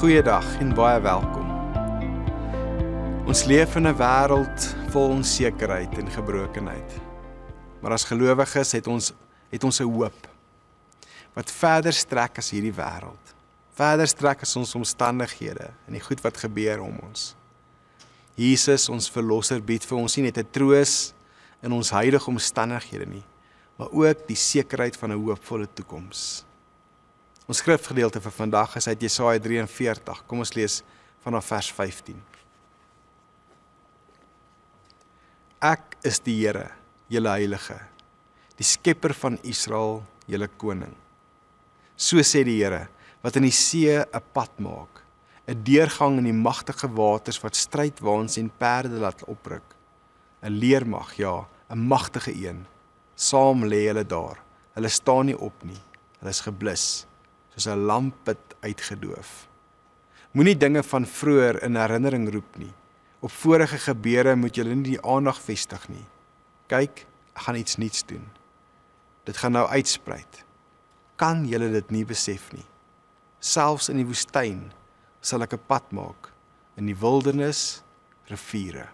Goeiedag en baie welkom. Ons leef in 'n wêreld vol onsekerheid en gebrokenheid. Maar as gelowiges het ons 'n hoop wat verder strek as hierdie wêreld. Verder strek as ons omstandighede en die goed wat gebeur om ons. Jesus, ons verlosser, bied vir ons nie net 'n troos in ons huidige omstandighede nie, maar ook die sekerheid van 'n hoopvolle toekoms. Ons skrifgedeelte vir vandag is uit Jesaja 43. Kom ons lees vanaf vers 15. Ek is die Here, julle heilige, die skepper van Israel, julle koning. So sê die Here, wat in die see 'n pad maak, 'n deurgang in die magtige waters wat strydwaans en perde laat opruk. 'n leermag, ja, 'n magtige een. Saam lê hulle daar. Hulle staan nie op nie. Hulle is geblus, soos 'n lampet uitgedoof. Moenie dinge van vroeër in herinnering roep nie. Op vorige gebeure moet julle nie die aandag vestig nie. Kyk, ek gaan iets nuuts doen. Dit gaan nou uitspruit. Kan julle dit nie besef nie? Selfs in die woestyn sal ek 'n pad maak, in die wildernis riviere.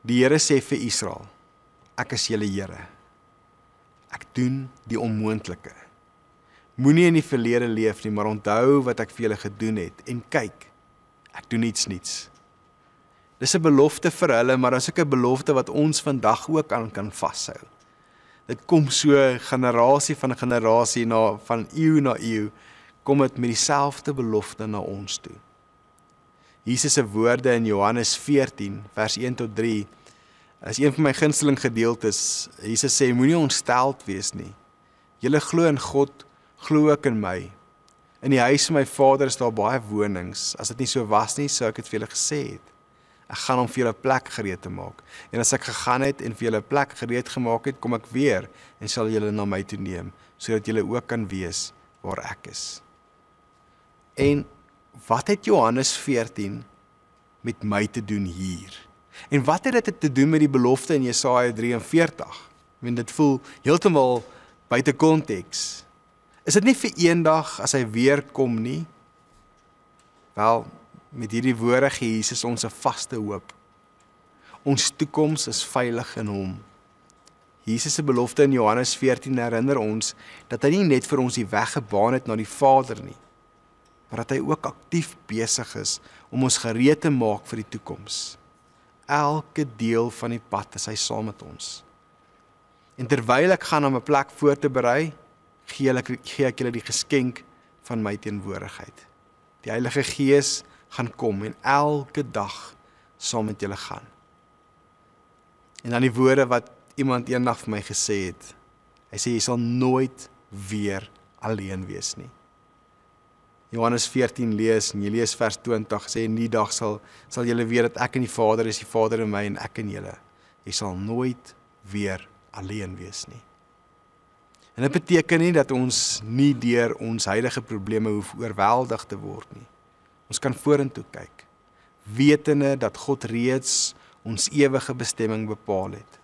Die Here sê vir Israel, ek is julle Here. Ek doen die onmoontlike. Moenie in die verlede leef nie, maar onthou wat ek vir julle gedoen het. En kyk, ek doen iets nuuts. Dis 'n belofte vir hulle, maar dis ook 'n belofte wat ons vandag ook aan kan vashou. Dit kom so generasie van generasie, van eeu na eeu, kom dit met dieselfde belofte na ons toe. Jesus se woorde in Johannes 14, vers 1 tot 3, is een van my gunsteling gedeeltes. Jesus sê, moenie ontsteld wees nie. Julle glo in God, glo ook in my. In die huis van my Vader is daar baie wonings. As dit nie so was nie, sou ek dit vir julle gesê het. Ek gaan om vir julle 'n plek gereed te maak. En as ek gegaan het en vir julle 'n plek gereed gemaak het, kom ek weer en sal julle na my toe neem, sodat julle ook kan wees waar ek is. En wat het Johannes 14 met my te doen hier? En wat het dit te doen met die belofte in Jesaja 43? Dit voel heeltemal buite konteks. Is dit nie vir eendag as hy weer kom nie? Wel, met hierdie woorde gee Jesus ons 'n vaste hoop. Ons toekoms is veilig in hom. Jesus se belofte in Johannes 14 herinner ons dat hy nie net vir ons die weg gebaan het na die Vader nie, maar dat hy ook aktief besig is om ons gereed te maak vir die toekoms. Elke deel van die pad is hy saam met ons. En terwyl ek gaan om 'n plek voor te berei, gee ek julle die geskenk van my teenwoordigheid. Die Heilige Gees gaan kom en elke dag saam met julle gaan. En dan die woorde wat iemand eendag vir my gesê het. Hy sê, jy sal nooit weer alleen wees nie. Johannes 14 lees, en jy lees vers 20, sê, in die dag sal julle weet dat ek en die Vader is, die Vader in my en ek in julle. Jy sal nooit weer alleen wees nie. En dit beteken nie dat ons nie deur ons huidige probleme hoef oorweldig te word nie. Ons kan vorentoe kyk, wetende dat God reeds ons ewige bestemming bepaal het.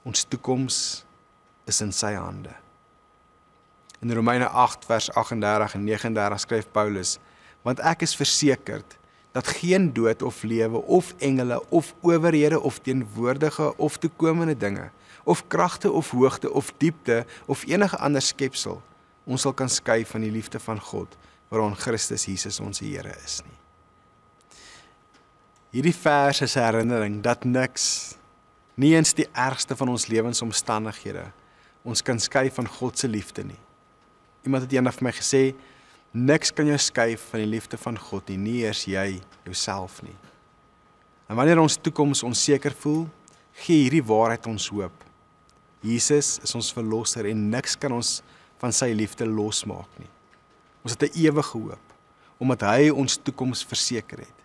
Ons toekoms is in sy hande. In Romeine 8 vers 38 en 39 skryf Paulus, want ek is versekerd dat geen dood of lewe of engele of owerhede of teenwoordige of toekomende dinge of kragte of hoogte of diepte of enige ander skepsel ons sal kan skei van die liefde van God waaraan Christus Jesus ons Here is nie. Hierdie vers is 'n herinnering dat niks, nie eens die ergste van ons lewensomstandighede, ons kan skei van God se liefde nie. Iemand het eendag vir my gesê, niks kan jou skei van die liefde van God nie eers jy jouself nie. En wanneer ons toekoms onseker voel, gee hierdie waarheid ons hoop. Jesus is ons verlosser en niks kan ons van sy liefde losmaak nie. Ons het 'n ewige hoop, omdat hy ons toekoms verseker het.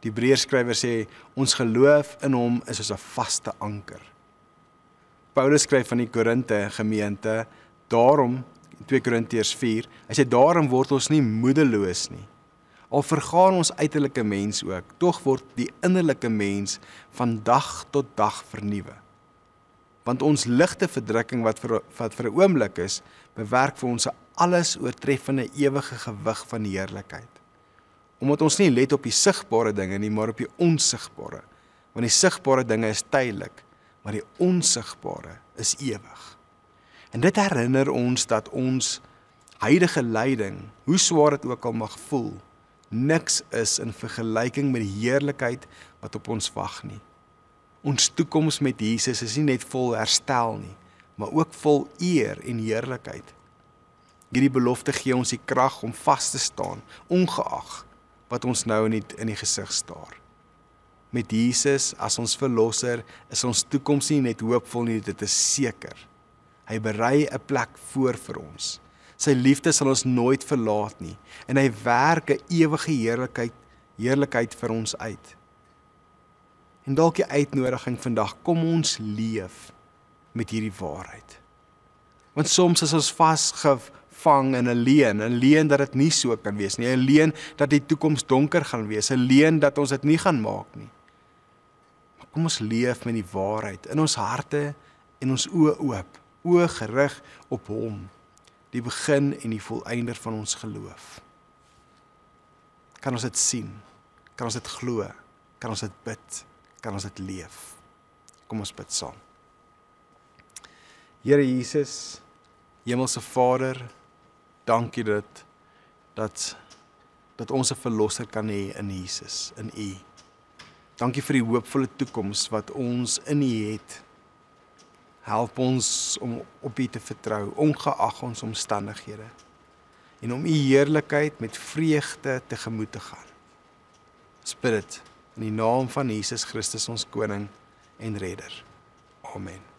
Die Hebreërskrywer sê, ons geloof in hom is soos 'n vaste anker. Paulus skryf van die Korinte gemeente, daarom, in 2 Korintiërs 4, hy sê, daarom word ons nie moedeloos nie. Al vergaan ons uiterlike mens ook, tog word die innerlike mens van dag tot dag vernuwe. Want ons ligte verdrukking wat vir 'n oomblik is, bewerk vir ons 'n alles oortreffende ewige gewig van heerlikheid. Omdat ons nie let op die sigbare dinge nie, maar op die onsigbare. Want die sigbare dinge is tydelik, maar die onsigbare is ewig. En dit herinner ons dat ons huidige lyding, hoe swaar dit ook al mag voel, niks is in vergelyking met die heerlikheid wat op ons wag nie. Ons toekoms met Jesus is nie net vol herstel nie, maar ook vol eer en heerlikheid. Hierdie belofte gee ons die krag om vas te staan, ongeag wat ons nou in die gesig staar. Met Jesus as ons verlosser is ons toekoms nie net hoopvol nie, dit is seker. Hy berei 'n plek voor vir ons. Sy liefde sal ons nooit verlaat nie en hy werk 'n ewige heerlikheid vir ons uit. En dalk die uitnodiging vandag, kom ons leef met hierdie waarheid. Want soms is ons vasgevang in 'n leuen dat dit nie so kan wees nie, 'n leuen dat die toekoms donker gaan wees, 'n leuen dat ons dit nie gaan maak nie. Maar kom ons leef met die waarheid in ons harte en ons oë oop, oë gerig op hom, die begin en die volëinder van ons geloof. Kan ons dit sien? Kan ons dit glo? Kan ons dit bid? Kan ons dit leef? Kom ons bid saam. Here Jesus, Hemelse Vader, dankie dat ons 'n verlosser kan hê in Jesus, in U. Dankie vir die hoopvolle toekoms wat ons in U het. Help ons om op U te vertrou, ongeag ons omstandighede, en om U heerlikheid met vreugde tegemoet te gaan. Ons bid dit in die naam van Jesus Christus, ons Koning en Redder. Amen.